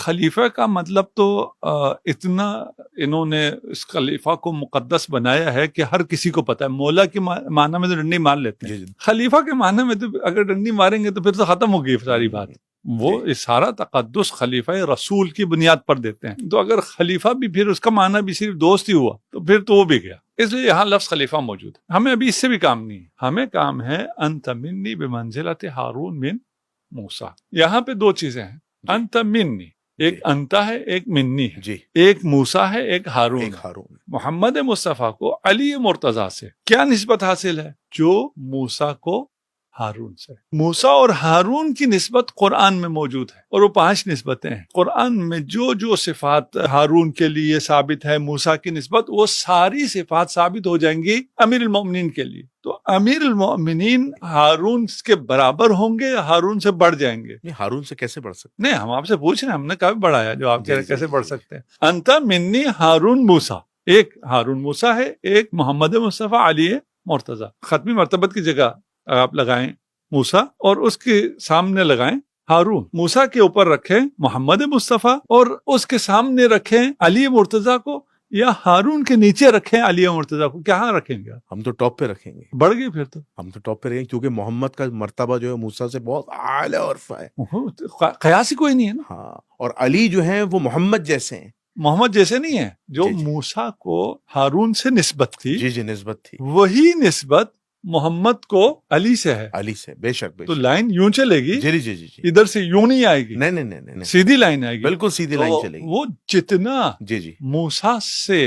خلیفہ کا مطلب تو اتنا انہوں نے اس خلیفہ کو مقدس بنایا ہے کہ ہر کسی کو پتا ہے. مولا کے معنی میں تو ڈنڈی مار لیتے ہیں, خلیفہ کے معنی میں تو اگر ڈنڈی ماریں گے تو پھر تو ختم ہو گئی ساری بات. وہ سارا تقدس خلیفہ رسول کی بنیاد پر دیتے ہیں. تو اگر خلیفہ بھی پھر اس کا معنی بھی صرف دوست ہی ہوا تو پھر تو وہ بھی گیا. اس لیے یہاں لفظ خلیفہ موجود ہے. ہمیں ابھی اس سے بھی کام نہیں ہے, ہمیں کام ہے انت منی بمنزلۃ ہارون من موسیٰ. یہاں پہ دو چیزیں ہیں, انت منی, ایک انتا ہے ایک منی ہے, ایک موسیٰ ہے ایک ہارون. محمد مصطفیٰ کو علی مرتضیٰ سے کیا نسبت حاصل ہے؟ جو موسیٰ کو ہارون سے. موسیٰ اور ہارون کی نسبت قرآن میں موجود ہے, اور وہ 5 نسبتیں ہیں. قرآن میں جو صفات ہارون کے لیے ثابت ہے موسیٰ کی نسبت, وہ ساری صفات ثابت ہو جائیں گی امیر المومنین کے لیے. تو امیر المومنین ہارون کے برابر ہوں گے, ہارون سے بڑھ جائیں گے. ہارون سے کیسے بڑھ سکتے؟ نہیں, ہم آپ سے پوچھ رہے ہیں, ہم نے کبھی بڑھایا جو آپ کہہ رہے کیسے بڑھ سکتے ہیں. انتا منی ہارون موسیٰ, ایک ہارون موسیٰ ہے, ایک محمد مصطفیٰ علی مرتضیٰ. ختمی مرتبت کی جگہ آپ لگائیں موسیٰ اور اس کے سامنے لگائیں ہارون. موسیٰ کے اوپر رکھیں محمد مصطفیٰ اور اس کے سامنے رکھیں علی مرتضیٰ کو, یا ہارون کے نیچے رکھیں علی مرتضیٰ کو. کہاں رکھیں گے؟ ہم تو ٹاپ پہ رکھیں گے. بڑھ گئی پھر تو. ہم تو ٹاپ پہ رکھیں گے کیونکہ محمد کا مرتبہ جو ہے موسیٰ سے بہت اعلیٰ اور عرفہ ہے. قیاس ہی کوئی نہیں ہے نا. ہاں, اور علی جو ہیں وہ محمد جیسے ہیں. محمد جیسے نہیں ہے. جو موسیٰ کو ہارون سے نسبت تھی, جی نسبت تھی, وہی نسبت محمد کو علی سے ہے. علی سے بے شک. تو لائن یوں چلے گی. جی ادھر سے یوں نہیں آئے گی. نہیں, سیدھی لائن آئے گی. بالکل سیدھی لائن چلے گی. وہ جتنا موسیٰ سے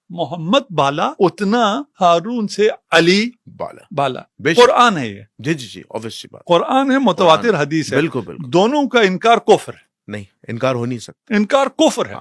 محمد بالا, اتنا ہارون سے علی بالا. قرآن ہے یہ. جی obviously بات. قرآن ہے, متواتر حدیث ہے. بالکل. دونوں کا انکار کفر ہے. نہیں, انکار ہو نہیں سکتا. انکار کفر ہے.